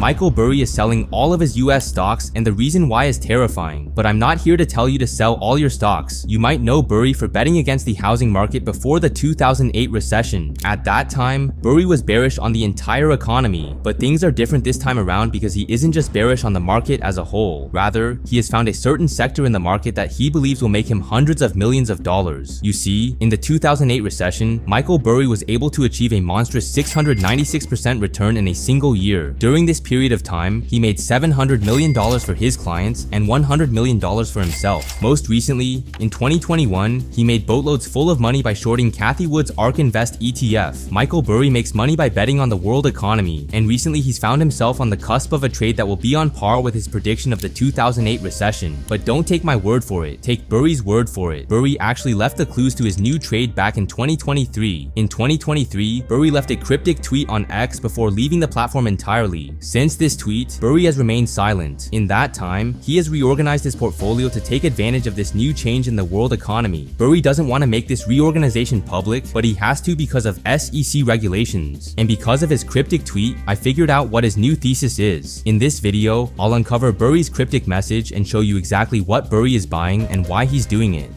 Michael Burry is selling all of his US stocks, and the reason why is terrifying. But I'm not here to tell you to sell all your stocks. You might know Burry for betting against the housing market before the 2008 recession. At that time, Burry was bearish on the entire economy, but things are different this time around because he isn't just bearish on the market as a whole. Rather, he has found a certain sector in the market that he believes will make him hundreds of millions of dollars. You see, in the 2008 recession, Michael Burry was able to achieve a monstrous 696% return in a single year. During this period of time, he made $700 million for his clients and $100 million for himself. Most recently, in 2021, he made boatloads full of money by shorting Cathie Wood's ARK Invest ETF. Michael Burry makes money by betting on the world economy, and recently he's found himself on the cusp of a trade that will be on par with his prediction of the 2008 recession. But don't take my word for it, take Burry's word for it. Burry actually left the clues to his new trade back in 2023. In 2023, Burry left a cryptic tweet on X before leaving the platform entirely. Since this tweet, Burry has remained silent. In that time, he has reorganized his portfolio to take advantage of this new change in the world economy. Burry doesn't want to make this reorganization public, but he has to because of SEC regulations. And because of his cryptic tweet, I figured out what his new thesis is. In this video, I'll uncover Burry's cryptic message and show you exactly what Burry is buying and why he's doing it.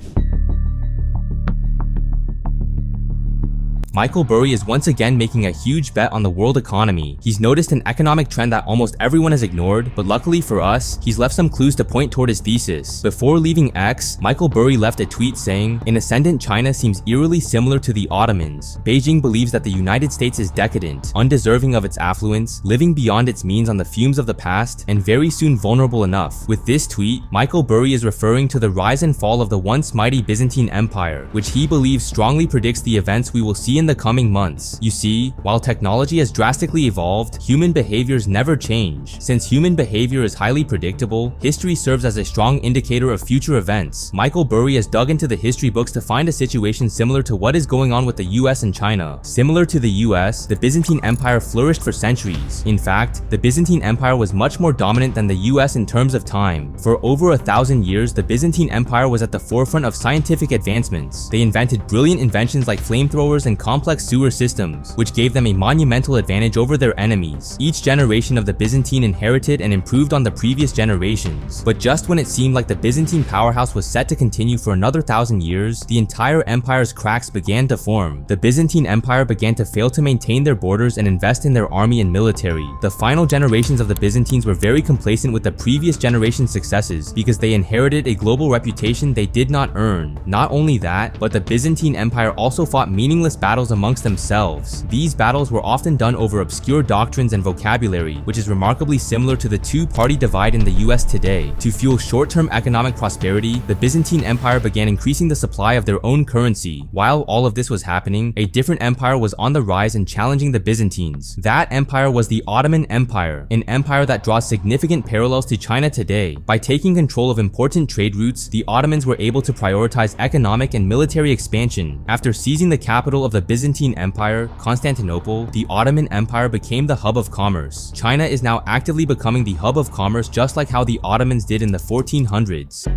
Michael Burry is once again making a huge bet on the world economy. He's noticed an economic trend that almost everyone has ignored, but luckily for us, he's left some clues to point toward his thesis. Before leaving X, Michael Burry left a tweet saying, "An ascendant China seems eerily similar to the Ottomans. Beijing believes that the United States is decadent, undeserving of its affluence, living beyond its means on the fumes of the past, and very soon vulnerable enough." With this tweet, Michael Burry is referring to the rise and fall of the once mighty Byzantine Empire, which he believes strongly predicts the events we will see in the coming months. You see, while technology has drastically evolved, human behaviors never change. Since human behavior is highly predictable, history serves as a strong indicator of future events. Michael Burry has dug into the history books to find a situation similar to what is going on with the US and China. Similar to the US, the Byzantine Empire flourished for centuries. In fact, the Byzantine Empire was much more dominant than the US in terms of time. For over 1,000 years, the Byzantine Empire was at the forefront of scientific advancements. They invented brilliant inventions like flamethrowers and complex sewer systems, which gave them a monumental advantage over their enemies. Each generation of the Byzantine inherited and improved on the previous generations. But just when it seemed like the Byzantine powerhouse was set to continue for another 1,000 years, the entire empire's cracks began to form. The Byzantine Empire began to fail to maintain their borders and invest in their army and military. The final generations of the Byzantines were very complacent with the previous generation's successes because they inherited a global reputation they did not earn. Not only that, but the Byzantine Empire also fought meaningless battles amongst themselves. These battles were often done over obscure doctrines and vocabulary, which is remarkably similar to the two-party divide in the US today. To fuel short-term economic prosperity, the Byzantine Empire began increasing the supply of their own currency. While all of this was happening, a different empire was on the rise and challenging the Byzantines. That empire was the Ottoman Empire, an empire that draws significant parallels to China today. By taking control of important trade routes, the Ottomans were able to prioritize economic and military expansion. After seizing the capital of the Byzantine Empire, Constantinople, the Ottoman Empire became the hub of commerce. China is now actively becoming the hub of commerce just like how the Ottomans did in the 1400s.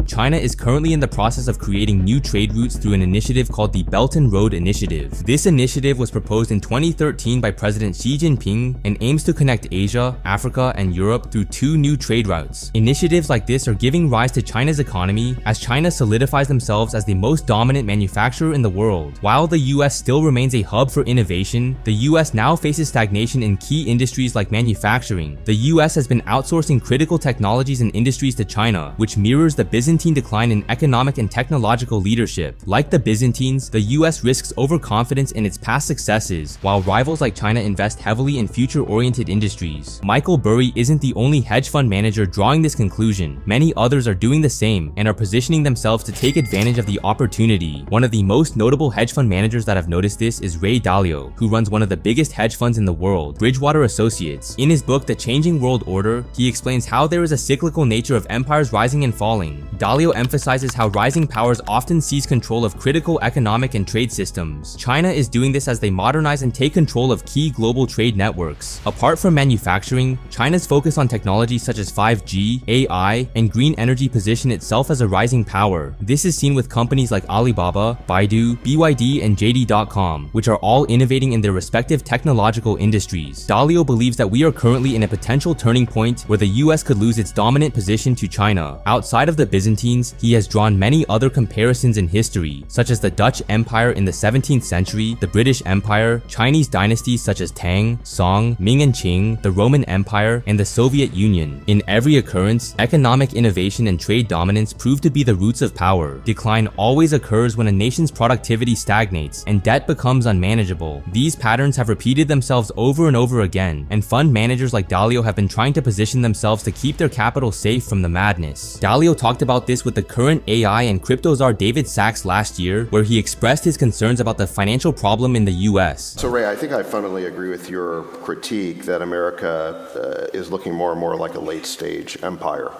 China is currently in the process of creating new trade routes through an initiative called the Belt and Road Initiative. This initiative was proposed in 2013 by President Xi Jinping and aims to connect Asia, Africa, and Europe through two new trade routes. Initiatives like this are giving rise to China's economy as China solidifies themselves as the most dominant manufacturer in the world. While the US still remains a hub for innovation, the US now faces stagnation in key industries like manufacturing. The US has been outsourcing critical technologies and industries to China, which mirrors the Byzantine decline in economic and technological leadership. Like the Byzantines, the US risks overconfidence in its past successes, while rivals like China invest heavily in future-oriented industries. Michael Burry isn't the only hedge fund manager drawing this conclusion. Many others are doing the same and are positioning themselves to take advantage of the opportunity. One of the most notable hedge fund managers that have noticed this is Ray Dalio, who runs one of the biggest hedge funds in the world, Bridgewater Associates. In his book, The Changing World Order, he explains how there is a cyclical nature of empires rising and falling. Dalio emphasizes how rising powers often seize control of critical economic and trade systems. China is doing this as they modernize and take control of key global trade networks. Apart from manufacturing, China's focus on technology such as 5G, AI, and green energy position itself as a rising power. This is seen with companies like Alibaba, Baidu, BYD, and JD.com, which are all innovating in their respective technological industries. Dalio believes that we are currently in a potential turning point where the US could lose its dominant position to China. Outside of the Byzantines, he has drawn many other comparisons in history, such as the Dutch Empire in the 17th century, the British Empire, Chinese dynasties such as Tang, Song, Ming and Qing, the Roman Empire, and the Soviet Union. In every occurrence, economic innovation and trade dominance prove to be the roots of power. Decline always occurs when a nation's productivity stagnates and debt becomes unmanageable. These patterns have repeated themselves over and over again, and fund managers like Dalio have been trying to position themselves to keep their capital safe from the madness. Dalio talked about this with the current AI and crypto czar David Sachs last year, where he expressed his concerns about the financial problem in the US. So Ray, I think I fundamentally agree with your critique that America is looking more and more like a late-stage empire.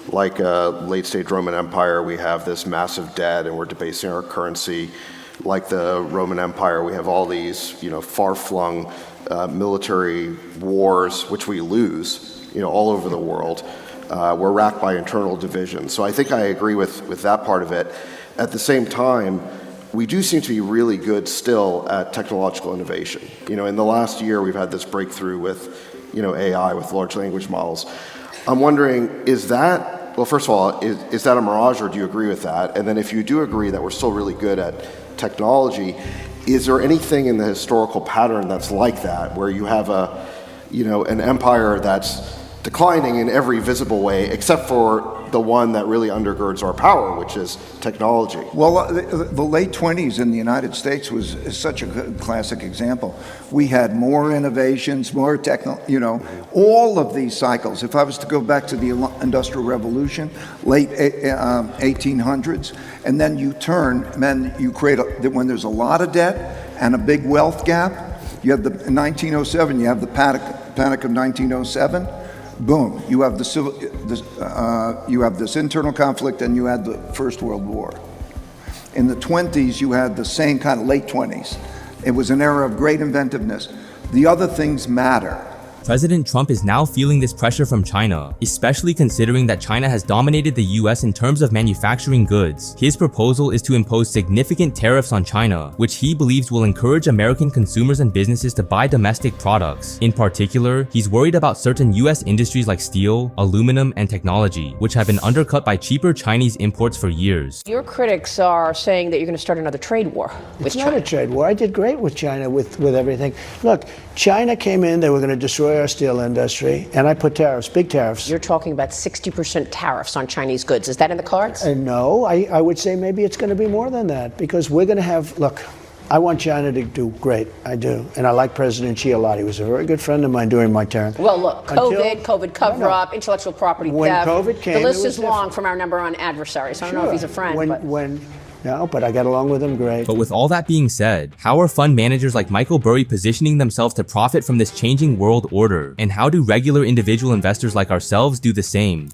Like a late-stage Roman Empire, we have this massive debt and we're debasing our currency. Like the Roman Empire, we have all these, far-flung military wars, which we lose, all over the world. We're racked by internal division. So I think I agree with that part of it. At the same time, we do seem to be really good still at technological innovation. In the last year, we've had this breakthrough with, AI, with large language models. I'm wondering, first of all, is that a mirage, or do you agree with that? And then if you do agree that we're still really good at technology, is there anything in the historical pattern that's like that, where you have an empire that's declining in every visible way, except for the one that really undergirds our power, which is technology? Well, the late 20s in the United States is such a good classic example. We had more innovations, more all of these cycles. If I was to go back to the Industrial Revolution, late 1800s, and then you turn, and then you create, when there's a lot of debt and a big wealth gap, you have in 1907, you have the Panic of 1907, boom, you have you have this internal conflict, and you had the First World War. In the 20s, you had the same kind of late 20s. It was an era of great inventiveness. The other things matter. President Trump is now feeling this pressure from China, especially considering that China has dominated the US in terms of manufacturing goods. His proposal is to impose significant tariffs on China, which he believes will encourage American consumers and businesses to buy domestic products. In particular, he's worried about certain US industries like steel, aluminum, and technology, which have been undercut by cheaper Chinese imports for years. Your critics are saying that you're going to start another trade war with China. It's not a trade war. I did great with China with everything. Look, China came in, they were going to destroy our steel industry, and I put tariffs, big tariffs. You're talking about 60% tariffs on Chinese goods. Is that in the cards? No, I would say maybe it's going to be more than that, because we're going to have, look, I want China to do great. I do. And I like President Xi a lot. He was a very good friend of mine during my term. Well, look, COVID cover-up, intellectual property when theft. COVID came, the list is different. long from our number one adversary, so I don't know if he's a friend. No, but I got along with him great. But with all that being said, how are fund managers like Michael Burry positioning themselves to profit from this changing world order? And how do regular individual investors like ourselves do the same?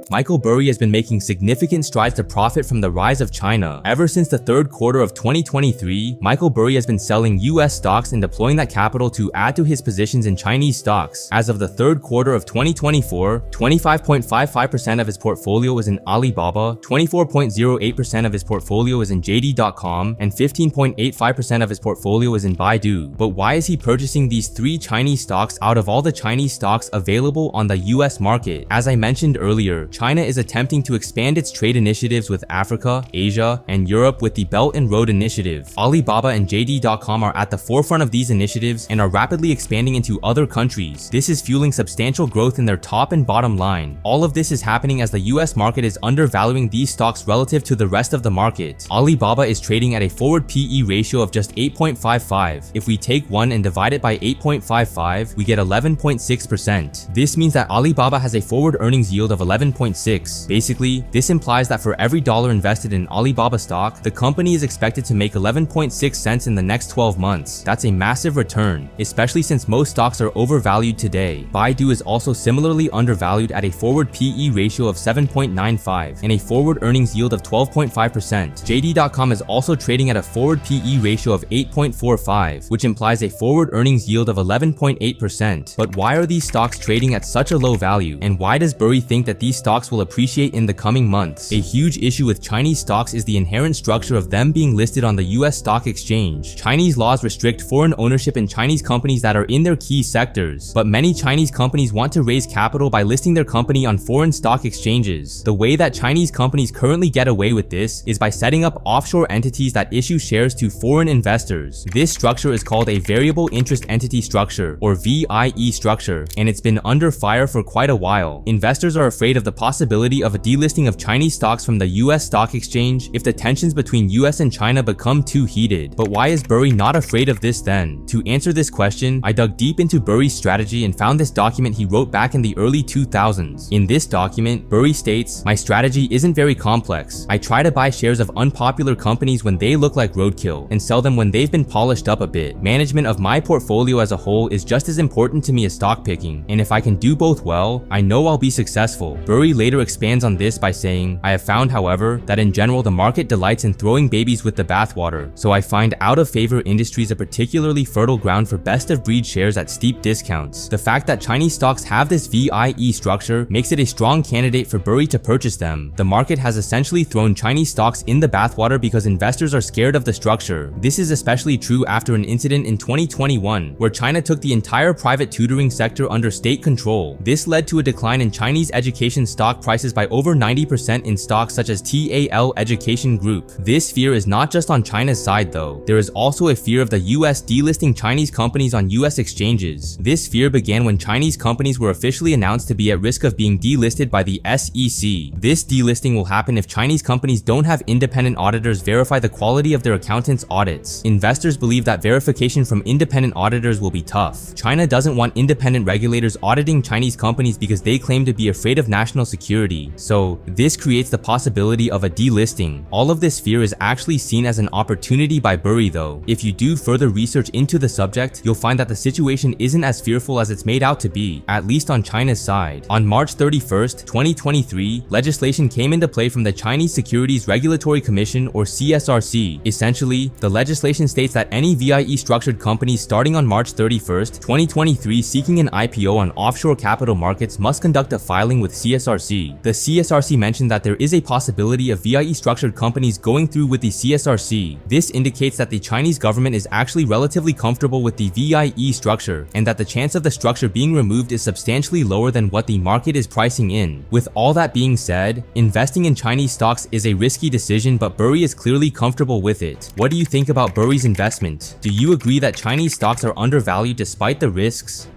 Michael Burry has been making significant strides to profit from the rise of China. Ever since the third quarter of 2023, Michael Burry has been selling US stocks and deploying that capital to add to his positions in Chinese stocks. As of the third quarter of 2024, 25.55% of his portfolio was in Alibaba, 24.08% of his portfolio is in JD.com, and 15.85% of his portfolio is in Baidu. But why is he purchasing these three Chinese stocks out of all the Chinese stocks available on the US market? As I mentioned earlier, China is attempting to expand its trade initiatives with Africa, Asia, and Europe with the Belt and Road Initiative. Alibaba and JD.com are at the forefront of these initiatives and are rapidly expanding into other countries. This is fueling substantial growth in their top and bottom line. All of this is happening as the US market is undervaluing these stocks relative to the rest of the market. Alibaba is trading at a forward PE ratio of just 8.55. If we take 1 and divide it by 8.55, we get 11.6%. This means that Alibaba has a forward earnings yield of 11.6%. 11.6. Basically, this implies that for every dollar invested in Alibaba stock, the company is expected to make 11.6 cents in the next 12 months. That's a massive return, especially since most stocks are overvalued today. Baidu is also similarly undervalued at a forward PE ratio of 7.95 and a forward earnings yield of 12.5%. JD.com is also trading at a forward PE ratio of 8.45, which implies a forward earnings yield of 11.8%. But why are these stocks trading at such a low value, and why does Burry think that these stocks will appreciate in the coming months? A huge issue with Chinese stocks is the inherent structure of them being listed on the US stock exchange. Chinese laws restrict foreign ownership in Chinese companies that are in their key sectors, but many Chinese companies want to raise capital by listing their company on foreign stock exchanges. The way that Chinese companies currently get away with this is by setting up offshore entities that issue shares to foreign investors. This structure is called a variable interest entity structure, or VIE structure, and it's been under fire for quite a while. Investors are afraid of the possibility of a delisting of Chinese stocks from the US stock exchange if the tensions between US and China become too heated. But why is Burry not afraid of this then? To answer this question, I dug deep into Burry's strategy and found this document he wrote back in the early 2000s. In this document, Burry states, "My strategy isn't very complex. I try to buy shares of unpopular companies when they look like roadkill and sell them when they've been polished up a bit. Management of my portfolio as a whole is just as important to me as stock picking, and if I can do both well, I know I'll be successful." Burry later expands on this by saying, "I have found, however, that in general the market delights in throwing babies with the bathwater, so I find out-of-favor industries a particularly fertile ground for best-of-breed shares at steep discounts." The fact that Chinese stocks have this VIE structure makes it a strong candidate for Burry to purchase them. The market has essentially thrown Chinese stocks in the bathwater because investors are scared of the structure. This is especially true after an incident in 2021, where China took the entire private tutoring sector under state control. This led to a decline in Chinese education stock prices by over 90% in stocks such as TAL Education Group. This fear is not just on China's side though. There is also a fear of the US delisting Chinese companies on US exchanges. This fear began when Chinese companies were officially announced to be at risk of being delisted by the SEC. This delisting will happen if Chinese companies don't have independent auditors verify the quality of their accountants' audits. Investors believe that verification from independent auditors will be tough. China doesn't want independent regulators auditing Chinese companies because they claim to be afraid of national security. So this creates the possibility of a delisting. All of this fear is actually seen as an opportunity by Burry though. If you do further research into the subject, you'll find that the situation isn't as fearful as it's made out to be, at least on China's side. On March 31st, 2023, legislation came into play from the Chinese Securities Regulatory Commission, or CSRC. Essentially, the legislation states that any VIE structured companies starting on March 31st, 2023 seeking an IPO on offshore capital markets must conduct a filing with CSRC. The CSRC mentioned that there is a possibility of VIE structured companies going through with the CSRC. This indicates that the Chinese government is actually relatively comfortable with the VIE structure, and that the chance of the structure being removed is substantially lower than what the market is pricing in. With all that being said, investing in Chinese stocks is a risky decision, but Burry is clearly comfortable with it. What do you think about Burry's investment? Do you agree that Chinese stocks are undervalued despite the risks?